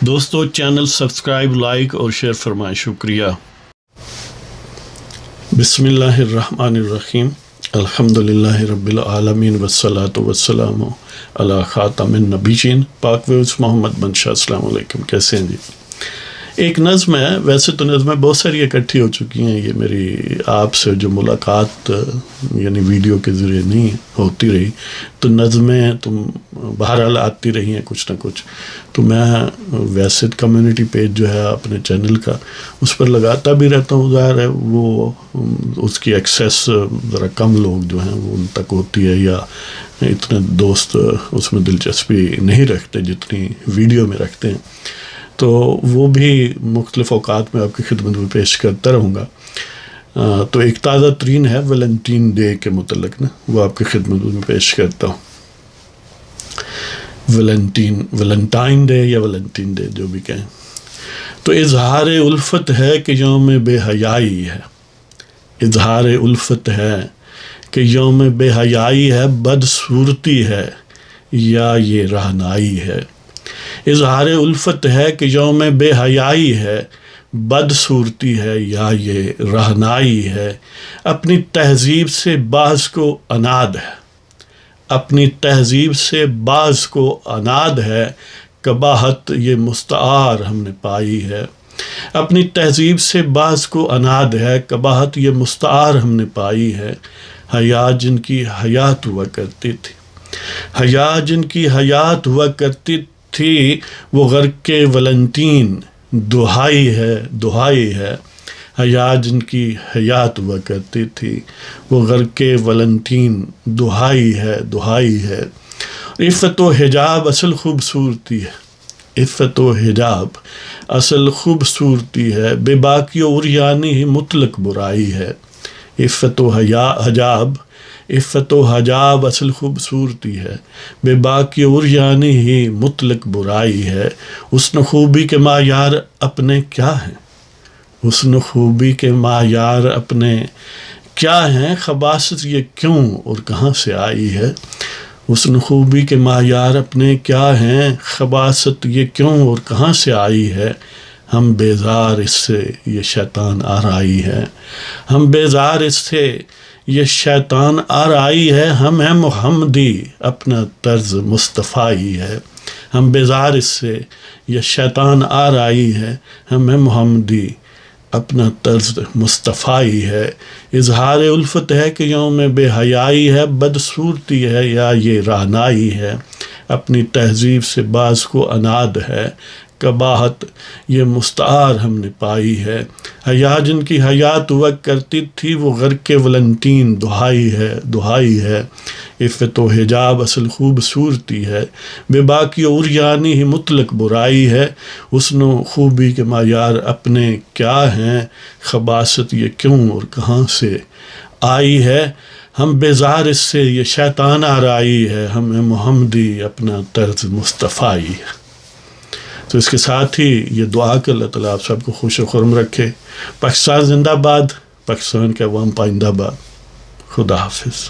دوستو channel subscribe like اور share فرمائیں، شکریہ۔ بسم اللہ الرحمن الرحیم، الحمدللہ رب العالمین والصلاة والسلام علی خاتم النبیین۔ پاک ویوز محمد بن شاہ، السلام علیکم، کیسے ہیں جی؟ ایک نظم ہے، ویسے تو نظمیں بہت ساری اکٹھی ہو چکی ہیں، یہ میری آپ سے جو ملاقات یعنی ویڈیو کے ذریعے نہیں ہوتی رہی، تو نظمیں تم بہرحال آتی رہی ہیں کچھ نہ کچھ، تو میں ویسے کمیونٹی پیج جو ہے اپنے چینل کا اس پر لگاتا بھی رہتا ہوں، ظاہر ہے وہ اس کی ایکسیس ذرا کم لوگ جو ہیں وہ ان تک ہوتی ہے، یا اتنے دوست اس میں دلچسپی نہیں رکھتے جتنی ویڈیو میں رکھتے ہیں، تو وہ بھی مختلف اوقات میں آپ کی خدمت میں پیش کرتا رہوں گا۔ تو ایک تازہ ترین ہے ویلنٹین ڈے کے متعلق نا، وہ آپ کی خدمت میں پیش کرتا ہوں۔ ویلنٹائن ڈے یا ویلنٹین ڈے جو بھی کہیں، تو اظہار الفت ہے کہ یوم بے حیائی ہے، اظہار الفت ہے کہ یوم بے حیائی ہے، بدصورتی ہے یا یہ رہنائی ہے۔ اظہار الفت ہے کہ یوم بے حیائی ہے، بدصورتی ہے یا یہ رہنائی ہے۔ اپنی تہذیب سے بعض کو اناد ہے، اپنی تہذیب سے بعض کو اناد ہے، قباحت یہ مستعار ہم نے پائی ہے۔ اپنی تہذیب سے بعض کو اناد ہے، قباحت یہ مستعار ہم نے پائی ہے۔ حیا جن کی حیات ہوا کرتی تھی، حیا جن کی حیات ہوا کرتی تھی، وہ غرق ویلنٹین دہائی ہے، دہائی ہے۔ حیا جن کی حیات ہوا کرتی تھی، وہ غرق ویلنٹین دہائی ہے، دہائی ہے۔ عفت و حجاب اصل خوبصورتی ہے، عفت و حجاب اصل خوبصورتی ہے، بے باکی و عریانی ہی مطلق برائی ہے۔ عفت و حجاب، عفت و حجاب اصل خوبصورتی ہے، بے باکی و عریانی ہی مطلق برائی ہے۔ حسن خوبی کے معیار اپنے کیا ہیں، حسن خوبی کے معیار اپنے کیا ہیں، خباثت یہ کیوں اور کہاں سے آئی ہے۔ حسن خوبی کے معیار اپنے کیا ہیں، خباثت یہ کیوں اور کہاں سے آئی ہے۔ ہم بیزار اس سے یہ شیطان آرائی ہے، ہم بیزار اس سے یہ شیطان آرائی ہے۔ ہم ہیں محمدی اپنا طرز مصطفائی ہے، ہم بیزار اس سے یہ شیطان آرائی ہے۔ ہم ہیں محمدی اپنا طرز مصطفائی ہے۔ اظہار الفت ہے کہ یوم بے حیائی ہے، بدصورتی ہے یا یہ رہنائی ہے۔ اپنی تہذیب سے بعض کو اناد ہے، قباحت یہ مستعار ہم نے پائی ہے۔ حیا جن کی حیات ہوا کرتی تھی، وہ غرق ویلنٹین دہائی ہے، دہائی ہے۔ عفت و حجاب اصل خوبصورتی ہے، بے باکی و عریانی ہی مطلق برائی ہے۔ حسن و خوبی کے معیار اپنے کیا ہیں، خباثت یہ کیوں اور کہاں سے آئی ہے۔ ہم بیزار اس سے یہ شیطان آرائی ہے، ہمیں محمدی اپنا طرز مصطفائی ہے۔ تو اس کے ساتھ ہی یہ دعا کہ اللہ تعالیٰ آپ سب کو خوش و خرم رکھے۔ پاکستان زندہ باد، پاکستان کے عوام پائندہ باد۔ خدا حافظ۔